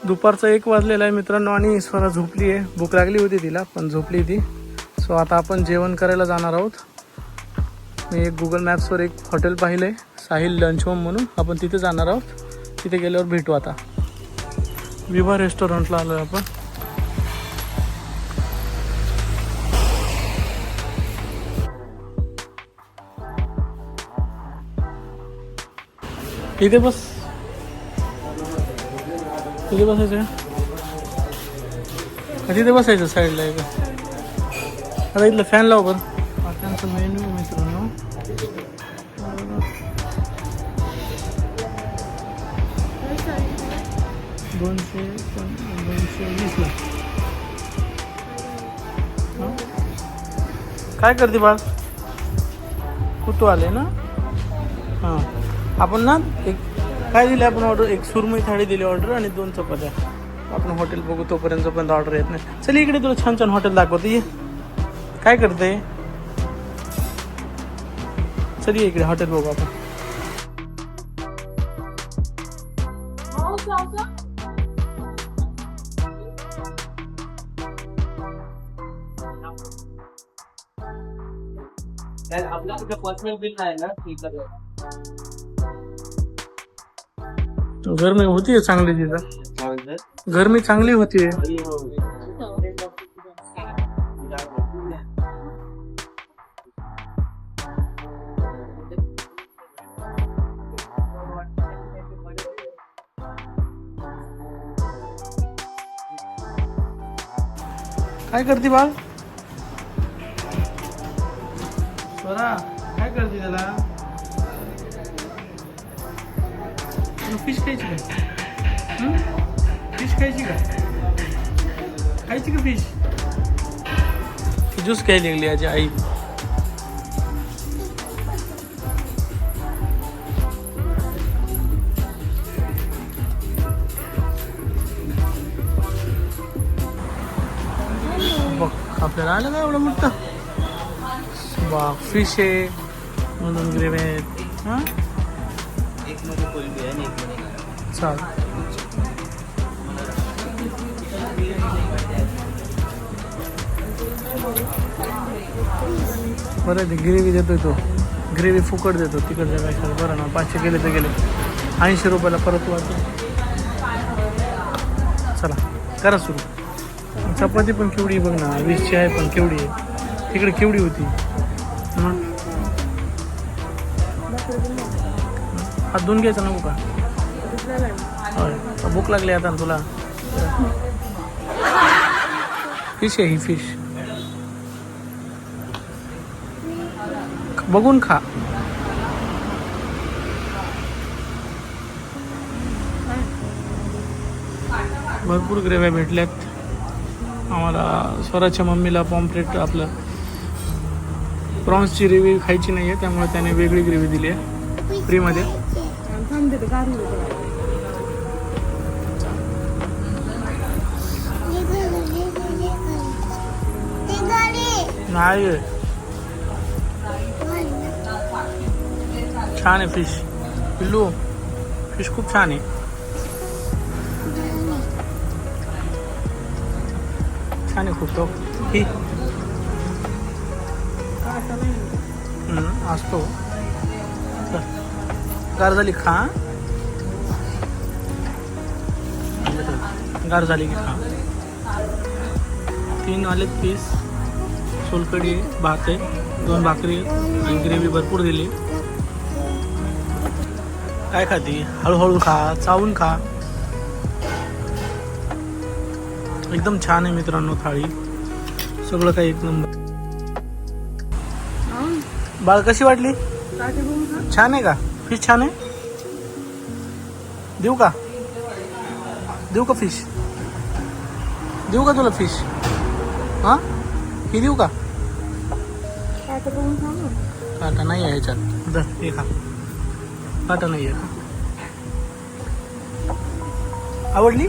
दुपारचा 1 वाजलेला आहे मित्रांनो आणि स्वरा झोपली आहे. भूक लागली होती तिला पण झोपली ती. सो आता आपण जेवण करायला जाणार आहोत. मी एक गुगल मॅप्सवर एक हॉटेल पाहिलं आहे, साहिल लंच होम म्हणून. आपण तिथे जाणार आहोत. तिथे गेल्यावर भेटू. आता विभा रेस्टॉरंटला आलो आहे आपण. इथे बस, तिथे बसायचं का? तिथे बसायचं साईडला आहे का? आता इथलं फॅन लाव बरं. त्यांचं मेन्यू मित्रांनो, $220 काय करते बाळ? कुठू आले ना? हां, आपण ना एक काय दिले आपण ऑर्डर? एक सुरमई थाळी दिली ऑर्डर आणि 2 चपात्या. आपण हॉटेल बघू तोपर्यंत ऑर्डर येत नाही. चल इकडे तुला छान छान हॉटेल दाखवते. ये, काय करते? चल ये इकडे हॉटेल बघू आपण. आपल्या कुठे पर्सनल बिल आहे ना? ठीक आहे. गरमी होतीये चांगली तिथं. गरमी चांगली होतीये. काय करते बाळ? स्वरा काय करते त्याला? फिश खायची का? फिश खायची का? खायची का फिश? ज्यूस घ्यायला लागली आजी आई. बघ आपल्याला आलं का एवढं मोठं? वा, फिश आहे म्हणून ग्रेव्ही आहेत. हां, चाल. बरं ते ग्रेव्ही देतोय तो. ग्रेव्ही फुकट देतो तिकडच्या पेक्षा. बरं ना, 500 गेले तर गेले. 80 रुपयाला परत वाटतो. चला करा सुरू. चपाती पण केवढी बघ ना, 20ची आहे पण केवढी आहे. तिकडे केवढी होती. हात धुवून घ्यायचा नको का? होय, भूक लागली आता तुला. फिश आहे ही, फिश बघून खा. भरपूर ग्रेव्या भेटल्यात आम्हाला. स्वराच्या मम्मीला पॉम्फ्रेट आपलं प्रॉन्सची ग्रेव्ही खायची नाही आहे, त्यामुळे त्याने वेगळी ग्रेव्ही दिली आहे फ्रीमध्ये. नाही, छान आहे फिश. पिल्लू, फिश खूप छान आहे. छान आहे खूप. तो ही असतो. गार झाली खा. गार झाली की खा. 3 आलेत पीस. सोलकडी आहे, भात आहे, 2 भाकरी आणि ग्रेव्ही भरपूर दिली. काय खाती? हळूहळू खा, चावून खा. एकदम छान आहे मित्रांनो थाळी. सगळं काही एक नंबर. बाळ कशी वाटली? छान आहे का? फिश छान आहे. देऊ का? देऊ का फिश? देऊ का तुला फिश? हां, ही देऊ का? काटा नाही आहे ह्याच्यात. दर हे खा. काटा नाही आहे. आवडली?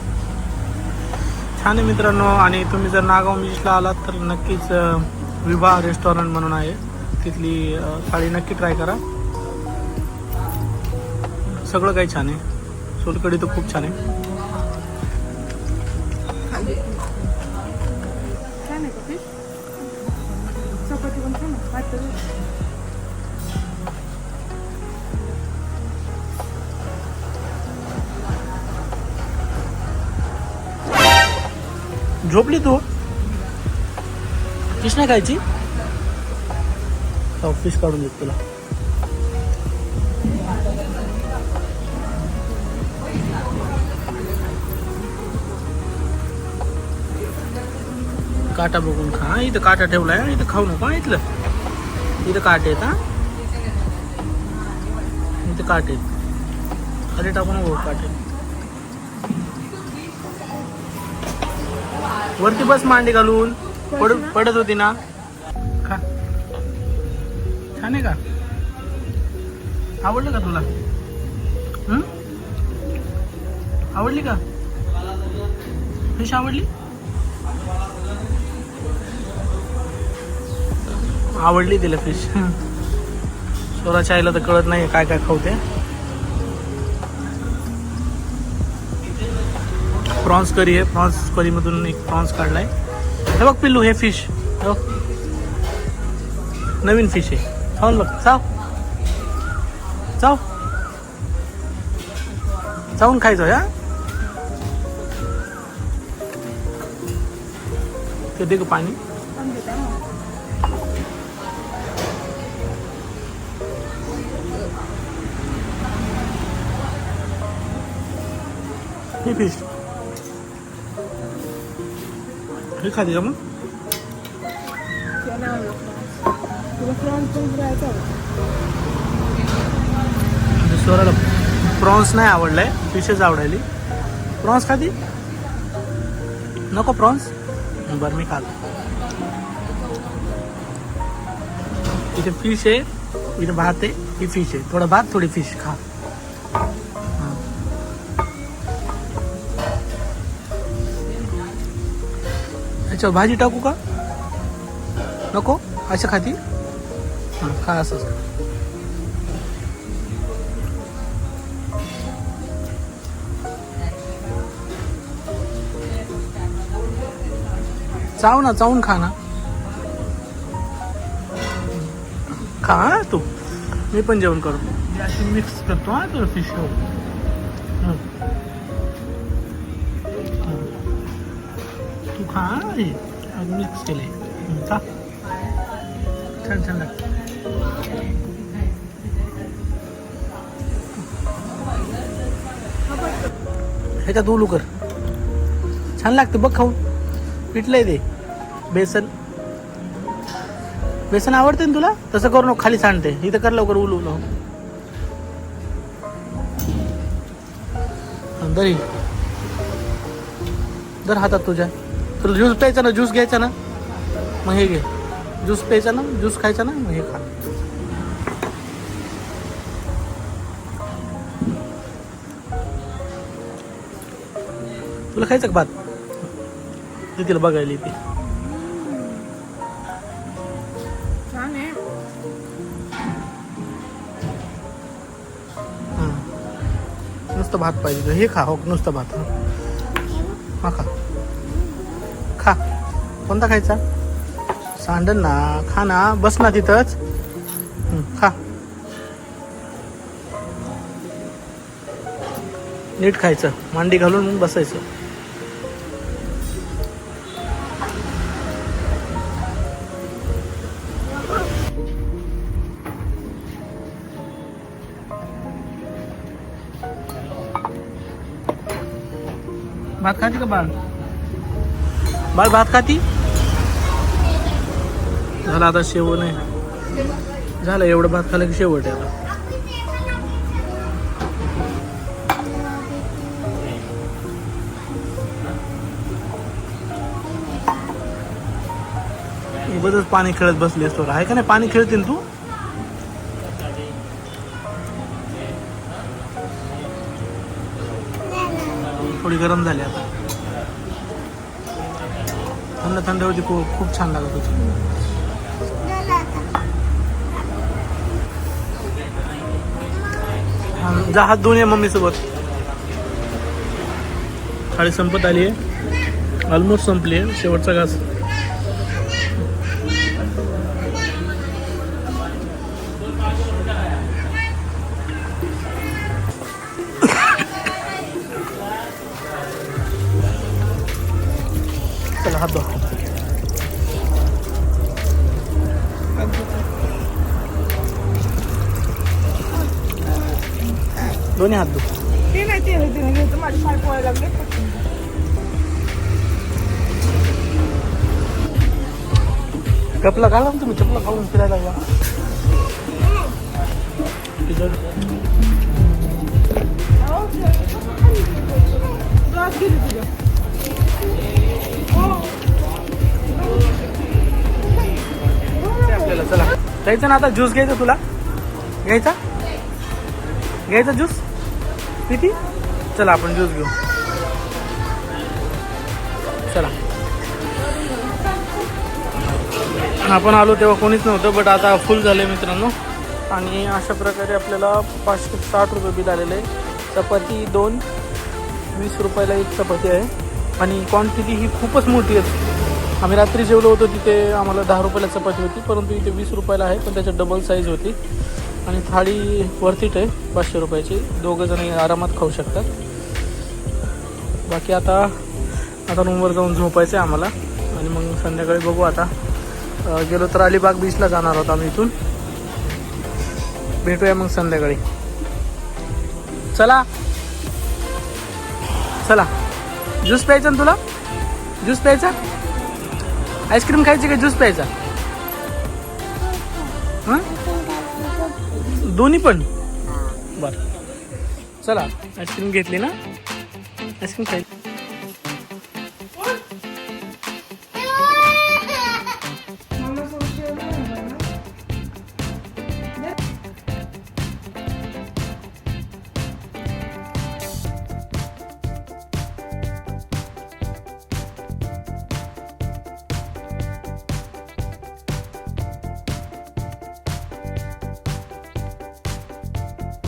छान आहे मित्रांनो. आणि तुम्ही जर नागाव बीचला आलात तर नक्कीच विभा रेस्टॉरंट म्हणून आहे, तिथली थाळी नक्की ट्राय करा. सगळं काही छान आहे. सोलकढी तर खूप छान आहे. छान आहे का फिश चपाती पण छान आहे वाटतं झोपली तू फिश नाही खायची फिश काढून देत तुला काटा बघून खा इथं काटा ठेवलाय इथं खाऊ नको इथलं इथं काटे आहेत हा इथं काटे खाली टाकू नको काटे वरती बस मांडी घालून पडत होती ना खा छान आहे का आवडलं का तुला आवडली का फिश आवडली आवडली तिला फिश स्वराच्या आईला तर कळत नाही काय काय खावते प्रॉन्स करी आहे प्रॉन्स करी मधून एक प्रॉन्स काढलाय हे बघ पिल्लू हे फिश हे बघ नवीन फिश आहे खाऊन बघ चाव चावून खायचं या ते दे ग पाणी हे फिश हे खाते का मग स्वराला प्रॉन्स नाही आवडलाय फिशच आवडायली प्रॉन्स खाती नको प्रॉन्स बरं मी खातो इथे फिश आहे इथे भात आहे ही फिश आहे थोडा भात थोडी फिश खा अच्छा भाजी टाकू का नको असं खाती हां खा असंच चाव ना चावून खा ना खा तू मी पण जेवण करतो अशी मिक्स करतो हा तुला फिश तू खा मिक्स केले खा छान छान लागतं ह्याच्यात उलू कर छान लागतं बघ खाऊन पिठलंय ते बेसन बेसन आवडते ना तुला तसं करू नको खाली सांडते इथं कर लवकर उलू दरी दर हातात तुझ्या तुला ज्यूस प्यायचा ना ज्यूस घ्यायचा ना मग हे घे ज्यूस प्यायचा ना ज्यूस खायचा ना मग हे खा तुला खायचं का भात ते तिला बघायला येते छान आहे नुसतं भात पाहिजे हे खा हो नुसतं भात हा खा खा कोणता खायचा सांडण ना खा ना बस ना तिथंच खा नीट खायचं मांडी घालून बसायचं भात खाती का बाळ बाळ भात खाती झालं आता शेवण आहे झालं एवढं भात खाल्लं की शेवट आहे आता बरंच पाणी खेळत बसली असतो आहे का नाही पाणी खेळतील तू थोडी गरम झाली आता थंड थंड होती खूप छान लागत होती जा हात धुवून ये मम्मी सोबत थाळी संपत आली आहे ऑलमोस्ट संपली आहे, शेवटचा घास. चला हात धुवा. दोन्ही हात धुवा. ते नाही ते नाही घ्यायचं, माझे पाय पोहायला लागले. चपला घाला ना तुम्ही, चपला घालून फिरायला लागला. ग्लास गेली तुझ्या. आपल्याला चला जायचं ना आता. ज्यूस घ्यायचा तुला? घ्यायचा ज्यूस किती? चला आपण ज्यूस घेऊ. चला. आपण आलो तेव्हा कोणीच नव्हतं, बट आता फुल झालं आहे मित्रांनो. आणि अशा प्रकारे आपल्याला 560 रुपये बिल आलेलं आहे. चपाती 2, 20 रुपयाला एक चपाती आहे. आणि क्वांटिटी ही खूपच मोठी आहे. आम्ही रात्री जेवलो होतो तिथे आम्हाला 10 रुपयाला चपाती होती, परंतु इथे 20 रुपयाला आहे, पण त्याच्यात डबल साईज होती. आणि थाळी वरतीच आहे 500 रुपयाची. 2 जण आरामात खाऊ शकतात. बाकी आता रूमवर जाऊन झोपायचं आहे आम्हाला. आणि मग संध्याकाळी बघू आता. गेलो तर अलिबाग बीचला जाणार आहोत आम्ही. इथून भेटूया मग संध्याकाळी. चला चला. ज्यूस प्यायचा ना तुला? ज्यूस प्यायचा? आईस्क्रीम खायची का ज्यूस प्यायचा? हां दोन्ही पण. बरं चला. आईस्क्रीम घेतली ना? आईस्क्रीम खायची.